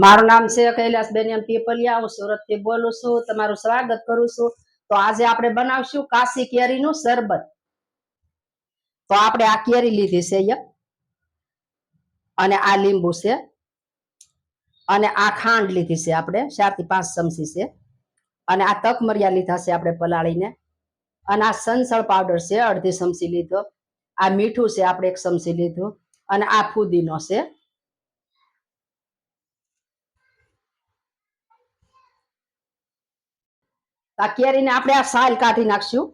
મારું નામ છે કૈલાસબેન એમ પીપલિયા. હું સુરતથી બોલું છું. તમારું સ્વાગત કરું છું. તો આજે આપણે બનાવશું કાશી કેરીનું શરબત. તો આપણે આ કેરી લીધી છે અહીંયા, અને આ લીંબુ છે, અને આ ખાંડ લીધી છે આપણે 4 થી 5 ચમચી છે, અને આ તકમરિયા લીધા છે આપણે પલાળીને, અને આ સંસળ પાવડર છે અડધી ચમચી લીધો, આ મીઠું છે આપણે 1 ચમચી લીધું, અને આ ફુદીનો છે. આ કેરીને આપણે આ સાલ કાઢી નાખશું.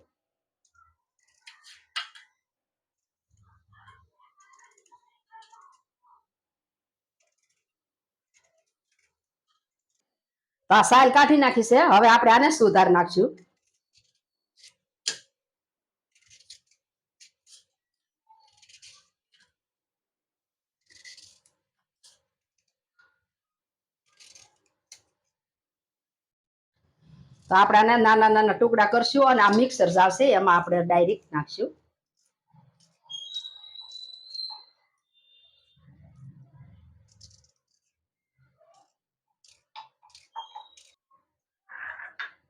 તો આ સાલ કાઢી નાખી છે. હવે આપણે આને સુધાર નાખશું. તો આપણે આને નાના નાના ટુકડા કરશું, અને આ મિક્સર જાર છે એમાં આપણે ડાયરેક્ટ નાખશું.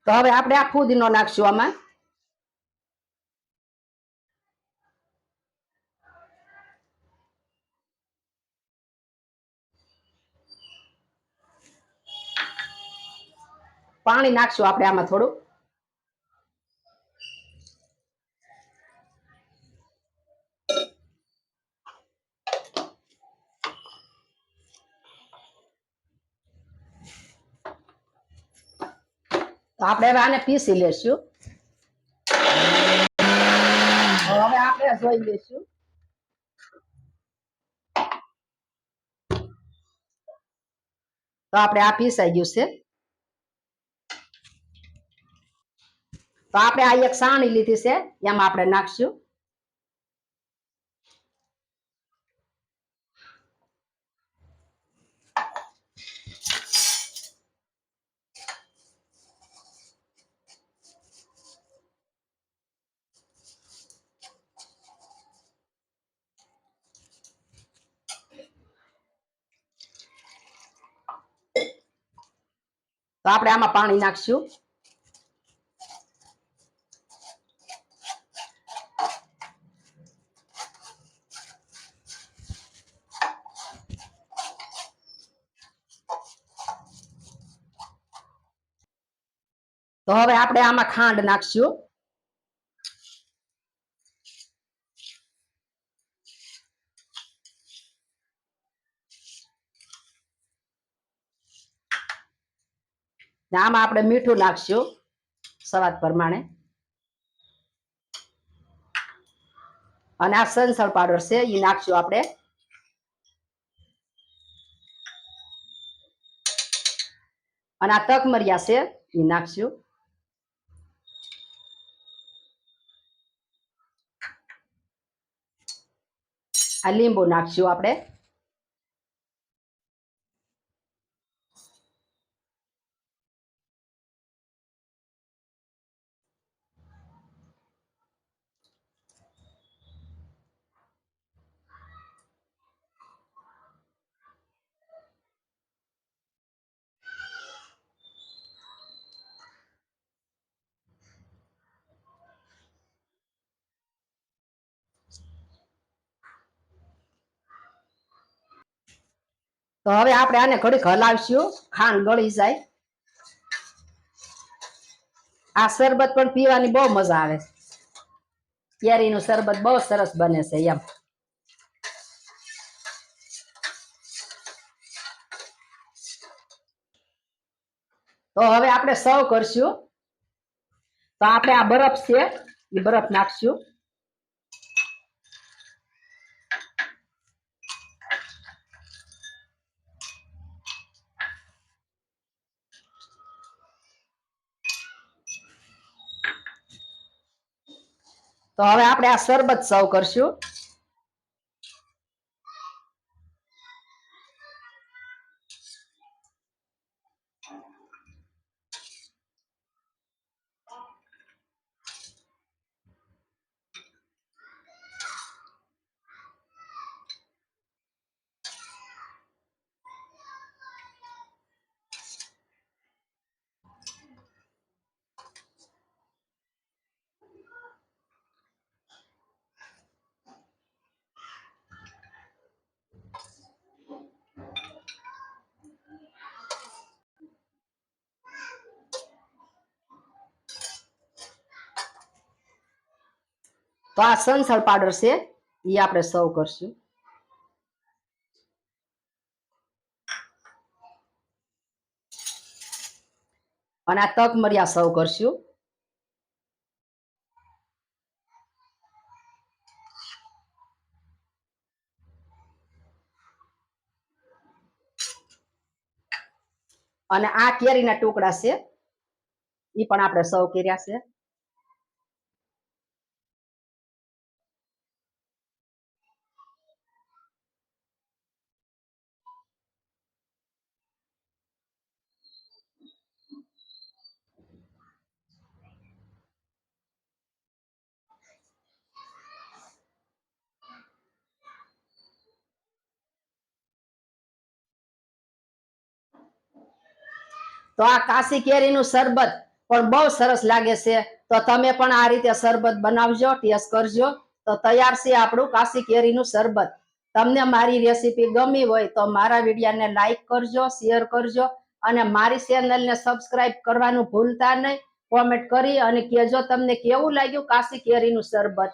તો હવે આપણે આ ફુદીનો નાખશું આમાં. પાણી નાખશું આપણે આમાં થોડું. તો આપણે હવે આને પીસી લેશું. હવે આપણે જોઈ લેશું. તો આપણે આ પીસાઈ ગયું છે. તો આપણે આ એક સાણી લીધી છે, એમાં આપણે નાખશું. તો આપણે આમાં પાણી નાખશું. તો હવે આપણે આમાં ખાંડ નાખશું. આમાં આપણે મીઠું નાખશું સ્વાદ પ્રમાણે, અને આ સંસળ પાવડર છે એ નાખશું આપણે. અને આ તકમરિયા છે એ નાખશું. આ લીંબુ નાખશું આપણે. તો હવે આપણે આને ઘડીક હલાવશું, ખાંડ ગળી જાય. આ શરબત પણ પીવાની બહુ મજા આવે. કેરીનું શરબત બહુ સરસ બને છે એમ. તો હવે આપણે સર્વ કરશું. તો આપણે આ બરફ છે એ બરફ નાખશું. તો હવે આપણે આ શરબત સર્વ કરશું. તો આ સંસળ પાવડર છે એ આપણે સર્વ કરશું. અને આ તક મર્યા સર્વ કરશું. અને આ કેરીના ટુકડા છે એ પણ આપણે સર્વ કર્યા છે. તો આ કાશી કેરીનું શરબત પણ બહુ સરસ લાગે છે. તો તમે પણ આ રીતે શરબત બનાવજો, ટેસ્ટ કરજો. તો તૈયાર છે આપણું કાશી કેરીનું શરબત. તમને મારી રેસીપી ગમી હોય તો મારા વિડીયોને લાઈક કરજો, શેર કરજો અને મારી ચેનલને સબસ્ક્રાઇબ કરવાનું ભૂલતા નહીં. કોમેન્ટ કરી અને કહેજો તમને કેવું લાગ્યું કાશી કેરીનું શરબત.